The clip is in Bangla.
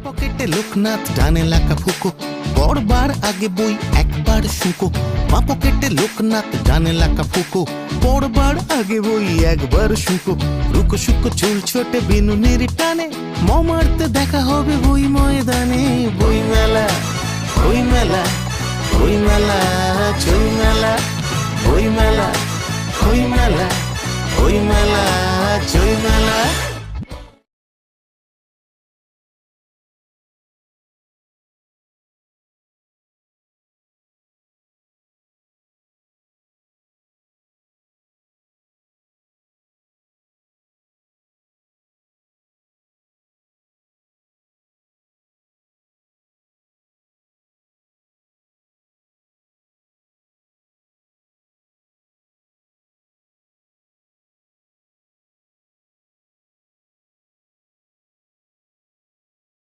পকেটে লোকনাথ ডানে লাকা ফুকো, পড়বার আগে বই একবার শুকো। মা পকেটে লোকনাথ ডানে লাকা ফুকো, পড়বার আগে বই একবার শুকো। রুকো শুকো চুল ছোটে বিনুনির টানে, মারতে দেখা হবে বই ময়দানে। বই মেলা, বই মেলা, বই মেলা, চই মেলা, বই মেলা, বই মেলা, বই মেলা।